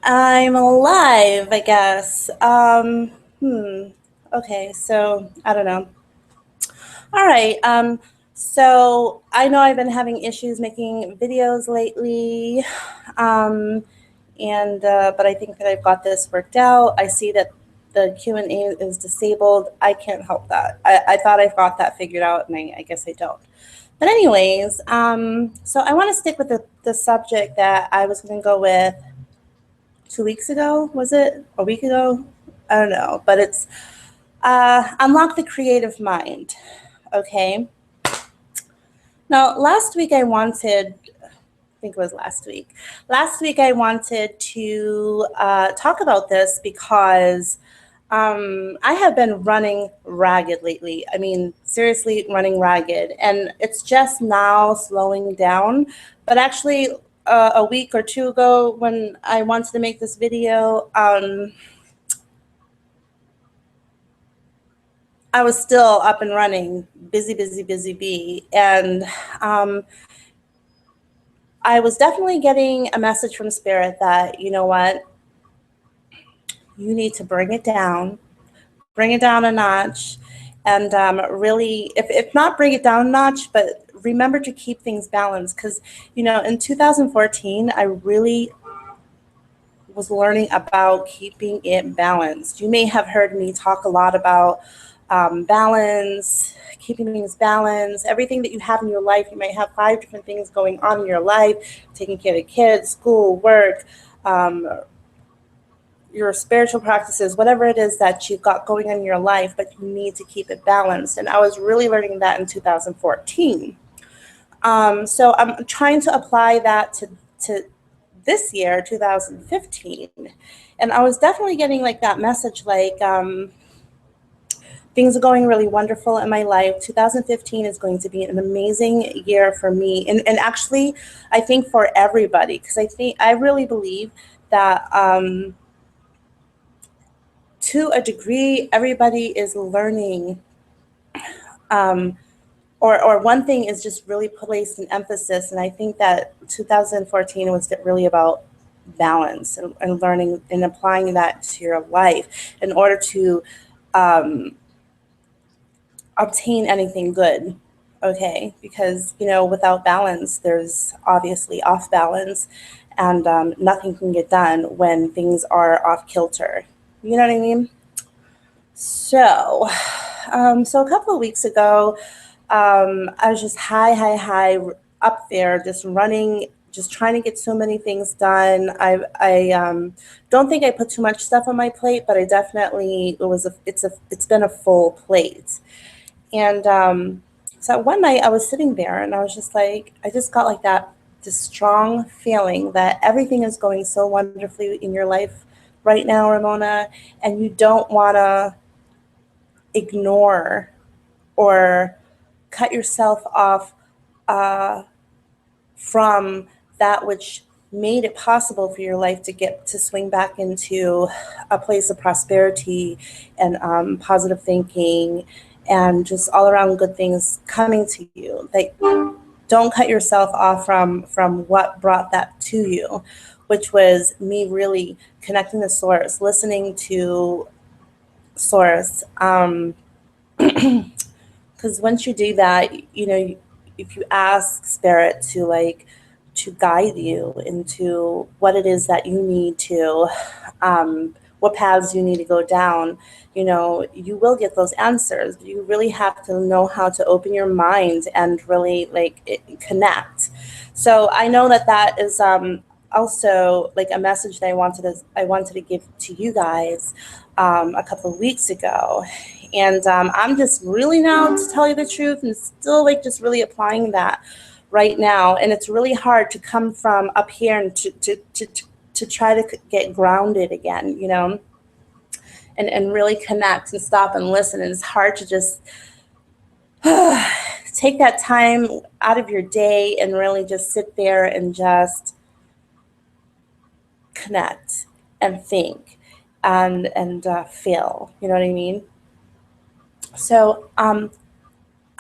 I'm alive, I guess. Okay, so I don't know. All right. So I know I've been having issues making videos lately. Um, and but I think that I've got this worked out. I see that the Q&A is disabled. I can't help that. I thought I've got that figured out, and I guess I don't. But anyways, so I want to stick with the subject that I was going to go with 2 weeks ago. Was it a week ago? I don't know. But it's unlock the creative mind. Okay. Now, last week I wanted, I think it was last week. Last week I wanted to talk about this because I have been running ragged lately. I mean, seriously, running ragged. And it's just now slowing down. But actually, a week or two ago, when I wanted to make this video, I was still up and running, busy, busy, busy bee. And um, I was definitely getting a message from Spirit that, you know what, you need to bring it down a notch, and really, if not bring it down a notch, but remember to keep things balanced. Because, in 2014, I really was learning about keeping it balanced. You may have heard me talk a lot about balance, keeping things balanced, everything that you have in your life. You might have five different things going on in your life, taking care of kids, school, work, um, your spiritual practices, whatever it is that you've got going on in your life, but you need to keep it balanced. And I was really learning that in 2014. So I'm trying to apply that to this year, 2015. And I was definitely getting like that message, like things are going really wonderful in my life. 2015 is going to be an amazing year for me. And actually, I think for everybody, because I really believe that to a degree, everybody is learning, um, or one thing is just really placed an emphasis. And I think that 2014 was really about balance, and learning and applying that to your life in order to um, obtain anything good. Okay, because without balance, there's obviously off balance, and nothing can get done when things are off kilter. You know what I mean? So, so a couple of weeks ago, I was just high up there, just running, just trying to get so many things done. I don't think I put too much stuff on my plate, but I definitely it's been a full plate. And so one night I was sitting there and I was just like, I just got like that, this strong feeling that everything is going so wonderfully in your life right now, Ramona, and you don't want to ignore or cut yourself off uh, from that which made it possible for your life to get to swing back into a place of prosperity and positive thinking and just all around good things coming to you. Like, don't cut yourself off from what brought that to you, which was me really connecting to source, listening to source. Because once you do that, if you ask spirit to guide you into what it is that you need to, what paths you need to go down, you will get those answers. You really have to know how to open your mind and really connect. So I know that that is also like a message that I wanted to give to you guys a couple of weeks ago. And I'm just really now, to tell you the truth, and still like just really applying that right now. And it's really hard to come from up here and to try to get grounded again, and really connect and stop and listen. And it's hard to just take that time out of your day and really just sit there and just connect and think and feel. You know what I mean? So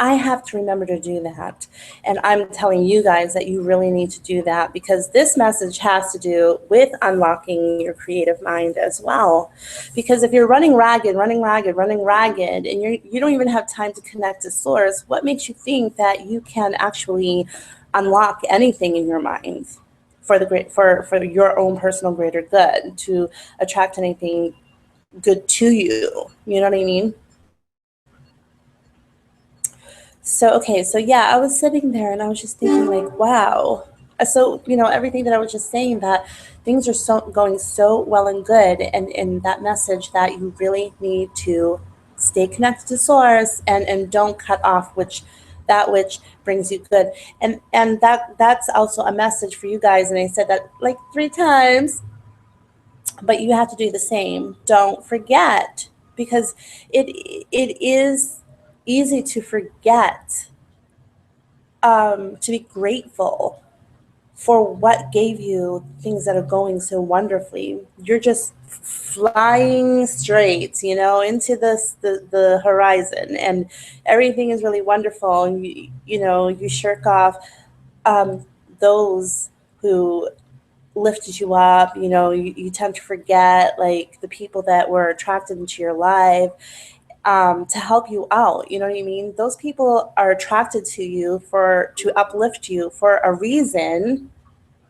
I have to remember to do that. And I'm telling you guys that you really need to do that, because this message has to do with unlocking your creative mind as well. Because if you're running ragged, and you don't even have time to connect to source, what makes you think that you can actually unlock anything in your mind for the for your own personal greater good, to attract anything good to you? You know what I mean? So yeah, I was sitting there and I was just thinking like, wow. So, everything that I was just saying, that things are so going so well and good, and that message that you really need to stay connected to source, and don't cut off which brings you good. And that's also a message for you guys. And I said that like 3 times, but you have to do the same. Don't forget, because it is easy to forget, to be grateful for what gave you things that are going so wonderfully. You're just flying straight, into the horizon, and everything is really wonderful. And you shirk off, those who lifted you up. You tend to forget like the people that were attracted into your life, to help you out. You know what I mean? Those people are attracted to you to uplift you for a reason,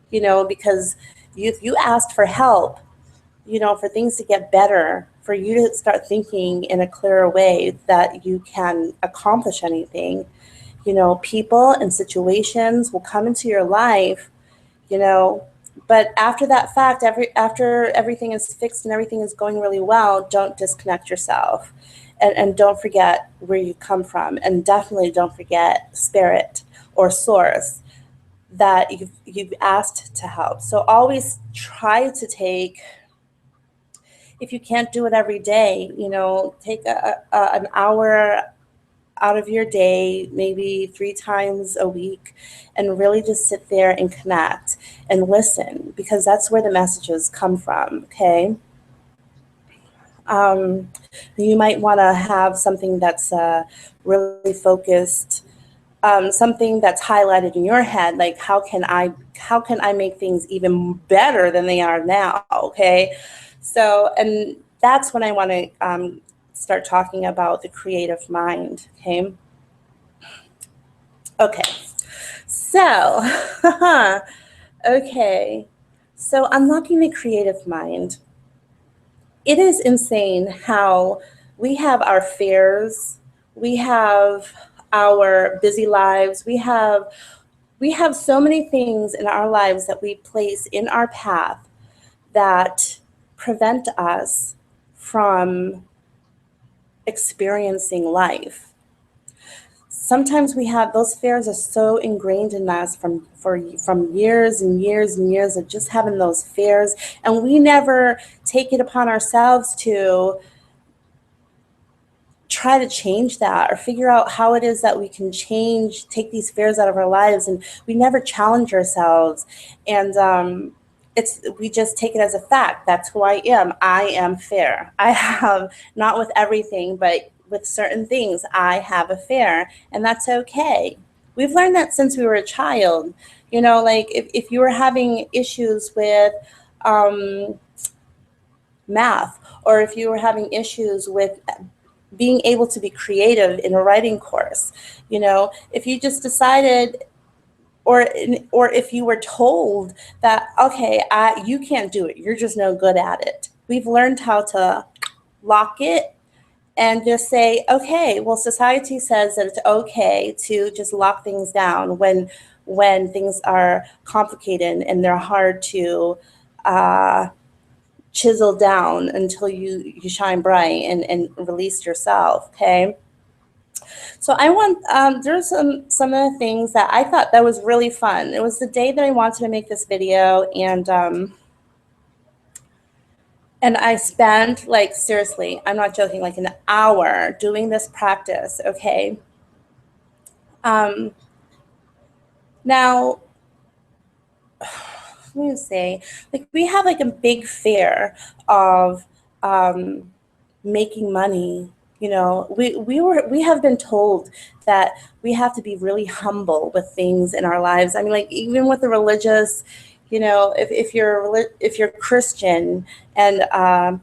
because you asked for help, for things to get better, for you to start thinking in a clearer way that you can accomplish anything. People and situations will come into your life, you know but after that fact, after everything is fixed and everything is going really well, don't disconnect yourself, and don't forget where you come from, and definitely don't forget spirit or source that you've asked to help. So always try to take, if you can't do it every day, take an hour out of your day, maybe 3 times a week, and really just sit there and connect and listen, because that's where the messages come from. Okay. Um, you might want to have something that's really focused, something that's highlighted in your head, like how can I make things even better than they are now? Okay. So, and that's when I want to start talking about the creative mind. Okay. So, okay. So, unlocking the creative mind. It is insane how we have our fears, we have our busy lives, we have so many things in our lives that we place in our path that prevent us from experiencing life. Sometimes we have those fears are so ingrained in us from years and years and years of just having those fears, and we never take it upon ourselves to try to change that, or figure out how it is that we can take these fears out of our lives. And we never challenge ourselves. And we just take it as a fact. That's who I am. I am fair. I have, not with everything, but with certain things, I have a fear, and that's okay. We've learned that since we were a child. Like if you were having issues with math, or if you were having issues with being able to be creative in a writing course, if you just decided, or if you were told that, okay, you can't do it, you're just no good at it. We've learned how to lock it and just say, okay, well, society says that it's okay to just lock things down when things are complicated and they're hard to chisel down until you shine bright and release yourself. Okay. So I want, there's some of the things that I thought that was really fun. It was the day that I wanted to make this video, and I spent, like, seriously, I'm not joking, like an hour doing this practice. Okay. Now, let me say, like, we have like a big fear of making money You know, we have been told that we have to be really humble with things in our lives. I mean, like even with the religious, you know, if you're Christian and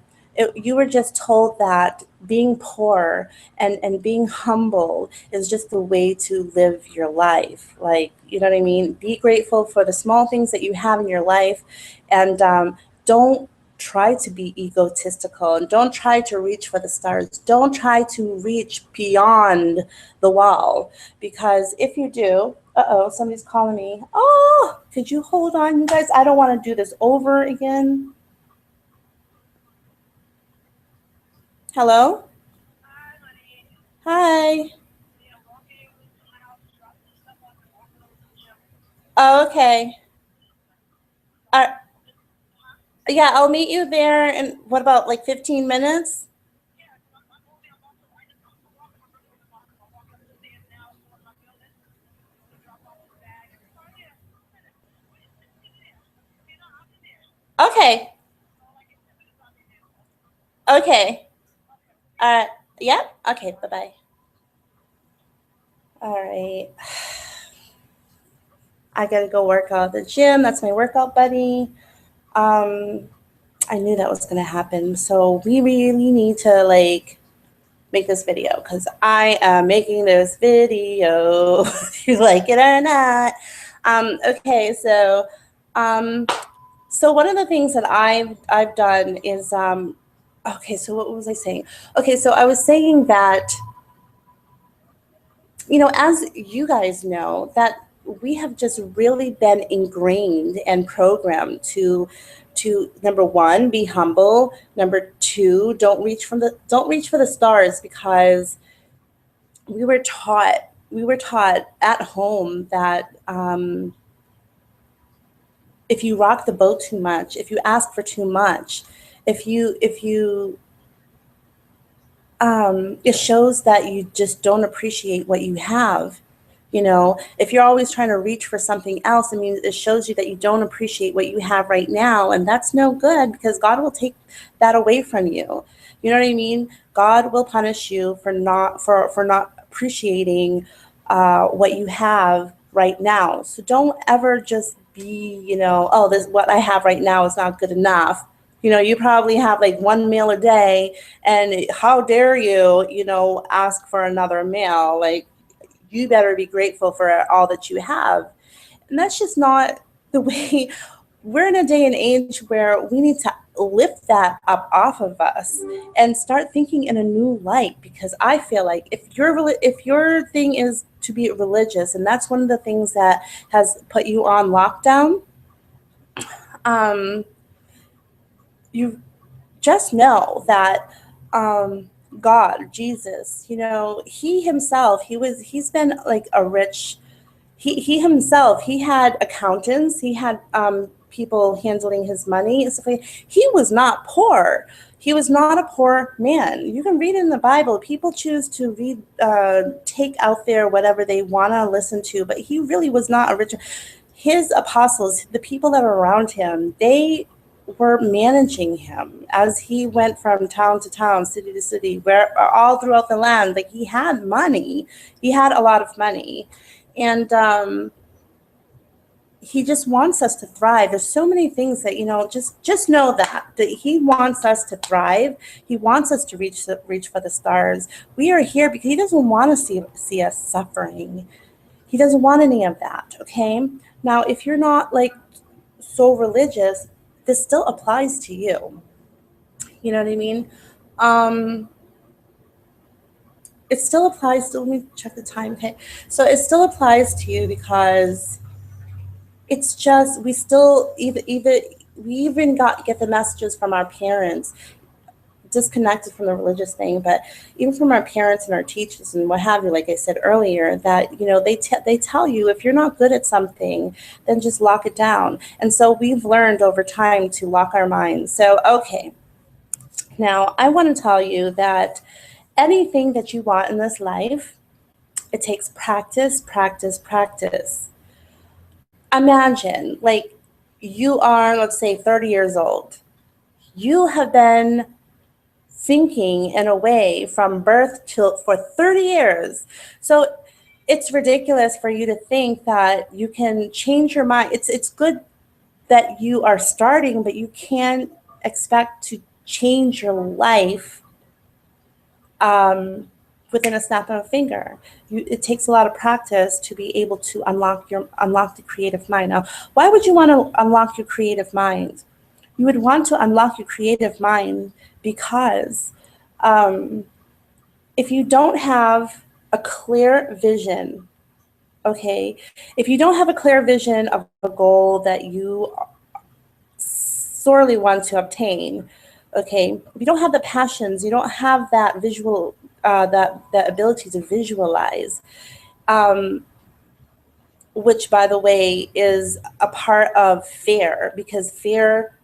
you were just told that being poor and being humble is just the way to live your life. Like, you know what I mean? Be grateful for the small things that you have in your life, and don't try to be egotistical, and don't try to reach for the stars. Don't try to reach beyond the wall, because if you do, uh-oh, somebody's calling me. Oh, could you hold on, you guys? I don't want to do this over again. Hello? Hi. Oh, okay. Uh, yeah, I'll meet you there in what about like 15 minutes? Okay. Okay. Uh, yeah. Okay. Bye bye. All right. I gotta go work out at the gym. That's my workout buddy. Um, I knew that was gonna happen. So we really need to like make this video because I am making this video. You like it or not? Okay. Um, so one of the things that I've done is okay. So what was I saying? Okay. So I was saying that, you know, as you guys know, that we have just really been ingrained and programmed to number one, be humble. Number two, don't reach for the stars, because we were taught at home that if you rock the boat too much, if you ask for too much, if you it shows that you just don't appreciate what you have. You know, if you're always trying to reach for something else, I mean, it shows you that you don't appreciate what you have right now. And that's no good, because God will take that away from you. You know what I mean? God will punish you for not appreciating what you have right now. So don't ever just be, you know, oh, this what I have right now is not good enough. You know, you probably have like one meal a day, and how dare you, you know, ask for another meal? Like, you better be grateful for all that you have. And that's just not the way. We're in a day and age where we need to lift that up off of us and start thinking in a new light, because I feel like if your thing is to be religious, and that's one of the things that has put you on lockdown, um, you just know that God, Jesus, you know, he himself, he's been like a rich, he himself, he had accountants, he had people handling his money and stuff like that. He was not poor. He was not a poor man. You can read in the Bible. People choose to read, take out there whatever they want to listen to, but he really was not a rich. His apostles, the people that were around him, they were managing him as he went from town to town, city to city, where all throughout the land. Like, he had money, he had a lot of money, and he just wants us to thrive. There's so many things that, you know, just know that he wants us to thrive. He wants us to reach for the stars. We are here because he doesn't want to see us suffering. He doesn't want any of that. Okay. Now, if you're not like so religious, this still applies to you. You know what I mean? Um, it still applies to, let me check the time. Okay. So it still applies to you, because it's just, we still either we even get the messages from our parents, disconnected from the religious thing, but even from our parents and our teachers and what have you, like I said earlier, that, you know, they tell you if you're not good at something, then just lock it down. And so we've learned over time to lock our minds. So, okay, now I want to tell you that anything that you want in this life, it takes practice, practice, practice. Imagine, like, you are, let's say, 30 years old. You have been thinking in a way from birth till for 30 years. So it's ridiculous for you to think that you can change your mind. It's good that you are starting, but you can't expect to change your life within a snap of a finger. It takes a lot of practice to be able to unlock the creative mind. Now, why would you want to unlock your creative mind? You would want to unlock your creative mind because if you don't have a clear vision, okay, if you don't have a clear vision of a goal that you sorely want to obtain, okay, if you don't have the passions, you don't have that visual, that ability to visualize, which, by the way, is a part of fear, because fear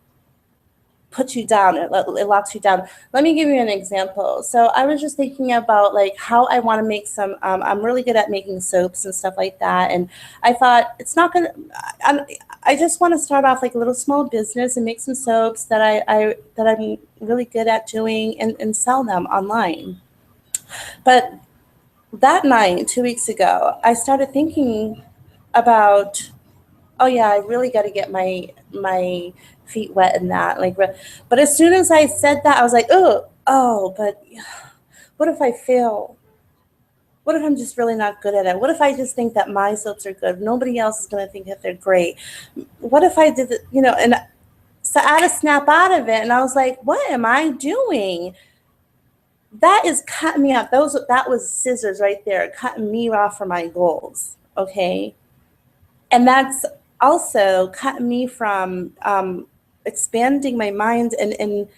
puts you down, it locks you down. Let me give you an example. So I was just thinking about like how I want to make some, I'm really good at making soaps and stuff like that. And I thought it's not going to, I just want to start off like a little small business and make some soaps that I'm really good at doing and sell them online. But that night, 2 weeks ago, I started thinking about, oh yeah, I really got to get my feet wet in that. Like, but as soon as I said that, I was like, but what if I fail? What if I'm just really not good at it? What if I just think that my soaps are good? Nobody else is going to think that they're great. What if I did it, and so I had to snap out of it. And I was like, what am I doing? That is cutting me out. That was scissors right there, cutting me off for my goals. Okay. And that's also cutting me from expanding my mind and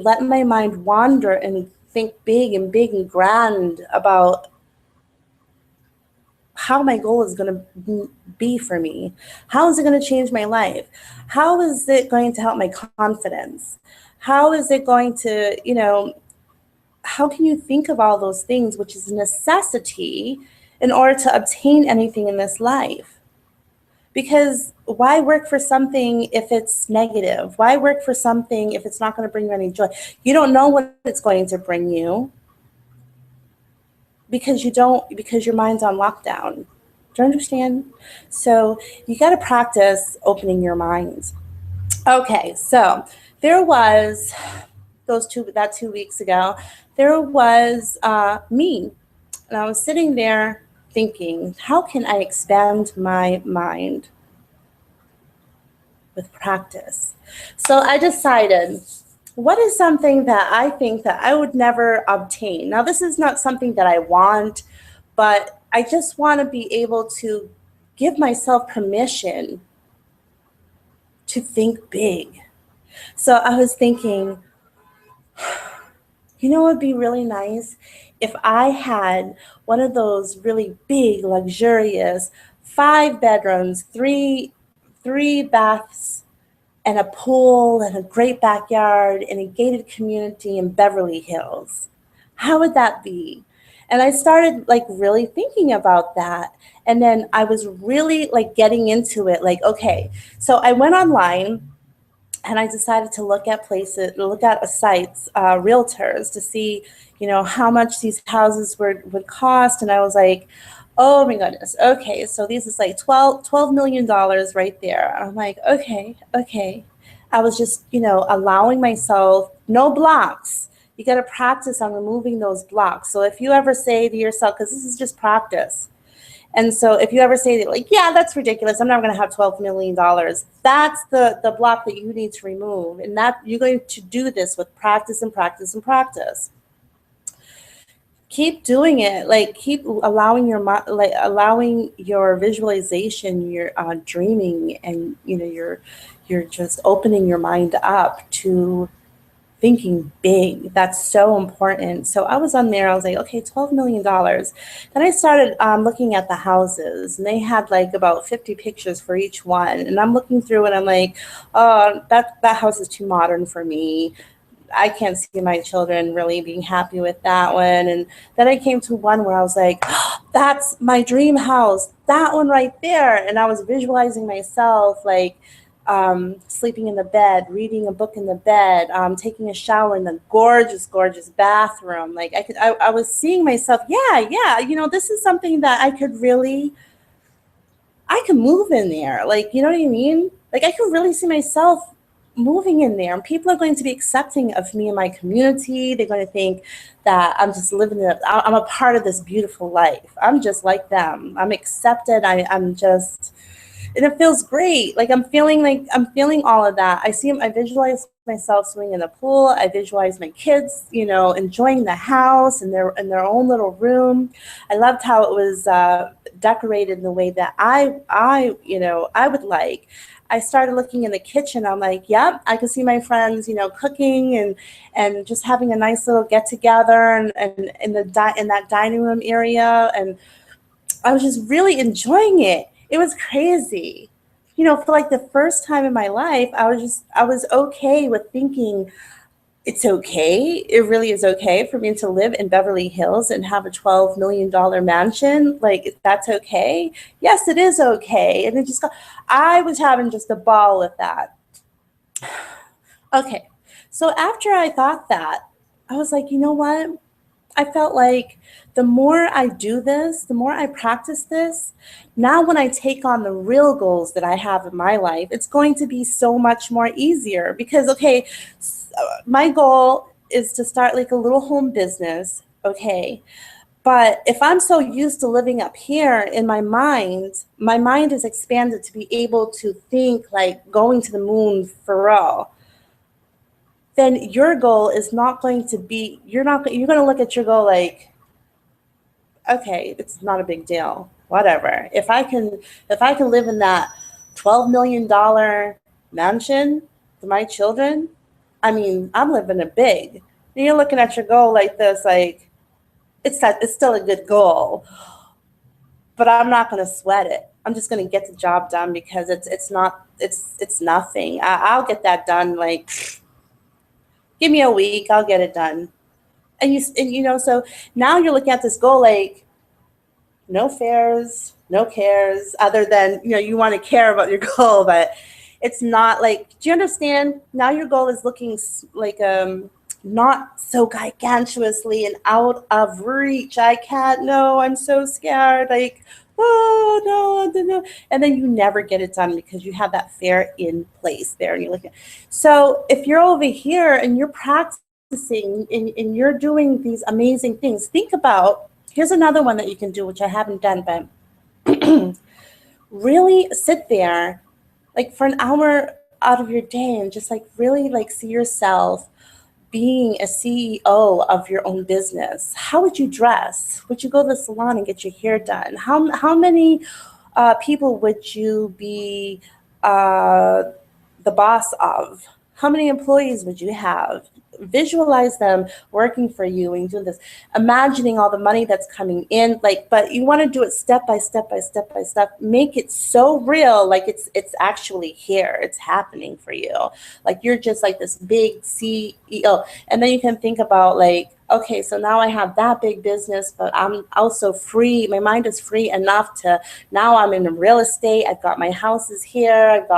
letting my mind wander and think big and grand about how my goal is going to be for me. How is it going to change my life? How is it going to help my confidence? How is it going to, how can you think of all those things, which is a necessity in order to obtain anything in this life? Because why work for something if it's negative? Why work for something if it's not going to bring you any joy? You don't know what it's going to bring you because your mind's on lockdown. Do you understand? So you got to practice opening your mind. Okay, so there was that 2 weeks ago, there was me, and I was sitting there thinking, how can I expand my mind with practice? So I decided, what is something that I think that I would never obtain? Now, this is not something that I want, but I just want to be able to give myself permission to think big. So I was thinking, it would be really nice if I had one of those really big, luxurious 5 bedrooms, three baths, and a pool and a great backyard in a gated community in Beverly Hills. How would that be? And I started like really thinking about that. And then I was really like getting into it. Like, okay, so I went online and I decided to look at sites, realtors, to see, how much these houses would cost. And I was like, oh my goodness. Okay. So this is like $12 million right there. I'm like, okay. I was just, allowing myself, no blocks. You got to practice on removing those blocks. So if you ever say to yourself, because this is just practice. And so if you ever say that, like, yeah, that's ridiculous, I'm never going to have $12 million. That's the block that you need to remove. And that you're going to do this with practice and practice and practice. Keep doing it. Like, keep allowing your visualization, your dreaming, and you're just opening your mind up to thinking big. That's so important. So I was on there. I was like, okay, $12 million. Then I started looking at the houses, and they had like about 50 pictures for each one. And I'm looking through, and I'm like, oh, that house is too modern for me. I can't see my children really being happy with that one. And then I came to one where I was like, oh, that's my dream house, that one right there. And I was visualizing myself like sleeping in the bed, reading a book in the bed, taking a shower in the gorgeous, gorgeous bathroom. Like I was seeing myself, yeah, this is something that I could move in there. Like, you know what I mean? Like, I could really see myself moving in there, and people are going to be accepting of me and my community. They're going to think that I'm just living it. I'm a part of this beautiful life. I'm just like them. I'm accepted. I'm just, and it feels great. Like I'm feeling all of that. I visualize myself swimming in the pool. I visualize my kids, enjoying the house and their own little room. I loved how it was decorated in the way that I would like. I started looking in the kitchen. I'm like, yep, I can see my friends, cooking and just having a nice little get together and in that dining room area. And I was just really enjoying it. It was crazy. For like the first time in my life, I was okay with thinking it's okay. It really is okay for me to live in Beverly Hills and have a $12 million mansion. Like, that's okay. Yes, it is okay. And I was having just a ball with that. Okay. So after I thought that, I was like, you know what? I felt like the more I do this, the more I practice this, now when I take on the real goals that I have in my life, it's going to be so much more easier because, okay, my goal is to start like a little home business, okay? But if I'm so used to living up here in my mind is expanded to be able to think like going to the moon for real. Then your goal is not going to be, you're going to look at your goal like, okay, it's not a big deal. Whatever. If I can live in that $12 million mansion for my children, I mean, I'm living it big. And you're looking at your goal like this, like it's still a good goal, but I'm not going to sweat it. I'm just going to get the job done because it's nothing. I'll get that done. Like, give me a week, I'll get it done. So now you're looking at this goal like no fares, no cares, other than, you want to care about your goal, but it's not like, do you understand? Now your goal is looking like, not so gigantously and out of reach. I can't, no, I'm so scared. Like, oh, no. And then you never get it done because you have that fear in place there. And you're looking. So if you're over here and you're practicing and you're doing these amazing things, think about, here's another one that you can do, which I haven't done, but really sit there like for an hour out of your day and just like really like see yourself being a CEO of your own business. How would you dress? Would you go to the salon and get your hair done? How many people would you be the boss of? How many employees would you have? Visualize them working for you and doing this, imagining all the money that's coming in. Like, but you want to do it step by step by step by step. Make it so real, like it's actually here. It's happening for you. Like you're just like this big CEO, and then you can think about like, okay, so now I have that big business, but I'm also free. My mind is free enough to now I'm in real estate. I've got my houses here. I've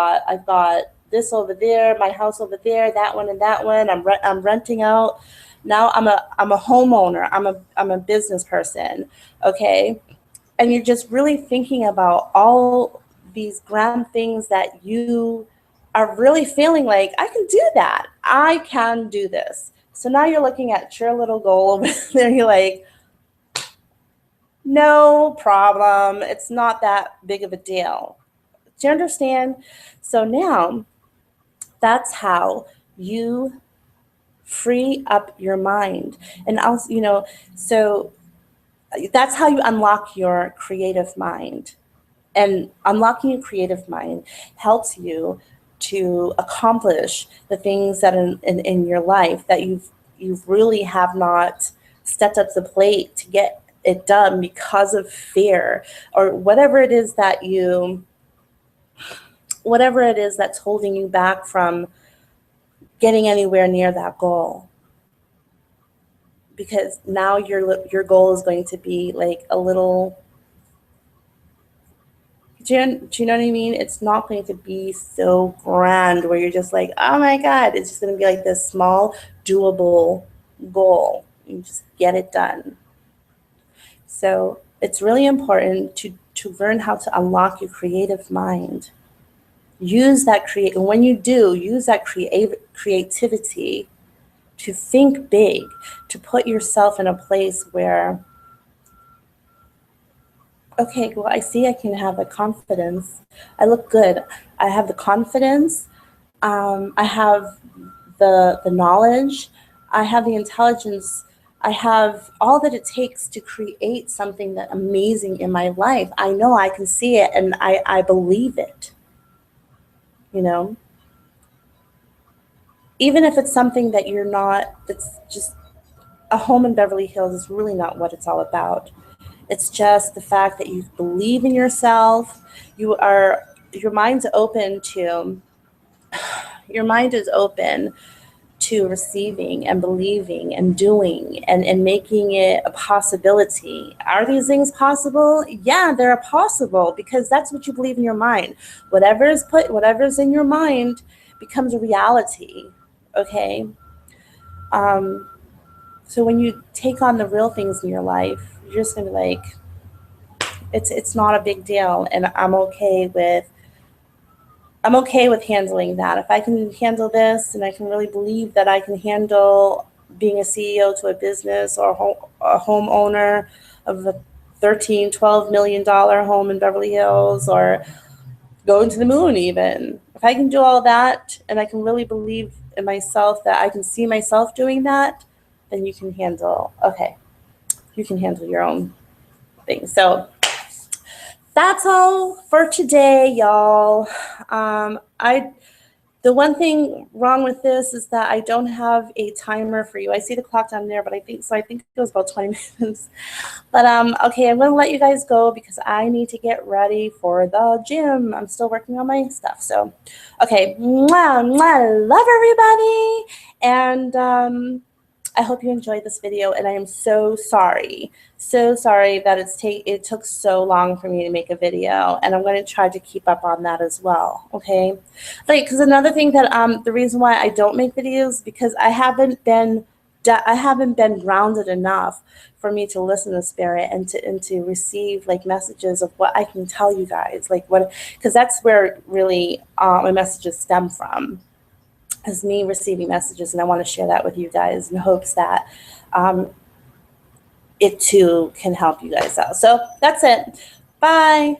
got this over there, my house over there, that one and that one. I'm renting out. Now I'm a homeowner. I'm a business person. Okay. And you're just really thinking about all these grand things that you are really feeling like, I can do that. I can do this. So now you're looking at your little goal over there. You're like, no problem. It's not that big of a deal. Do you understand? So now that's how you free up your mind. And also, so that's how you unlock your creative mind. And unlocking your creative mind helps you to accomplish the things that in your life that you've really have not stepped up to the plate to get it done because of fear or whatever it is that's holding you back from getting anywhere near that goal. Because now your goal is going to be like a little, Do you know what I mean? It's not going to be so grand where you're just like, oh my God. It's just going to be like this small, doable goal. You just get it done. So it's really important to learn how to unlock your creative mind. Use that when you do, use that creativity to think big, to put yourself in a place where, okay, well, I see I can have the confidence. I look good. I have the confidence. I have the knowledge. I have the intelligence. I have all that it takes to create something that amazing in my life. I know I can see it, and I believe it, you know? Even if it's something that you're not, it's just a home in Beverly Hills is really not what it's all about. It's just the fact that you believe in yourself. Your mind is open to receiving and believing and doing and making it a possibility. Are these things possible? Yeah, they're possible because that's what you believe in your mind. Whatever's in your mind becomes a reality. Okay. So when you take on the real things in your life, you're just gonna be like, it's not a big deal, and I'm okay with handling that. If I can handle this, and I can really believe that I can handle being a CEO to a business or a homeowner of a $13-12 million home in Beverly Hills, or going to the moon even. If I can do all that, and I can really believe in myself that I can see myself doing that, then you can handle your own thing. So that's all for today, y'all. The one thing wrong with this is that I don't have a timer for you. I see the clock down there, but I think it was about 20 minutes. But okay, I'm gonna let you guys go because I need to get ready for the gym. I'm still working on my stuff. So, okay, mwah, mwah, love everybody, and I hope you enjoyed this video, and I am so sorry that it took so long for me to make a video, and I'm going to try to keep up on that as well. Okay, because another thing that the reason why I don't make videos because I haven't been grounded enough for me to listen to spirit and to receive like messages of what I can tell you guys, like what, because that's where really my messages stem from. Is me receiving messages, and I want to share that with you guys in hopes that it too can help you guys out. So that's it. Bye.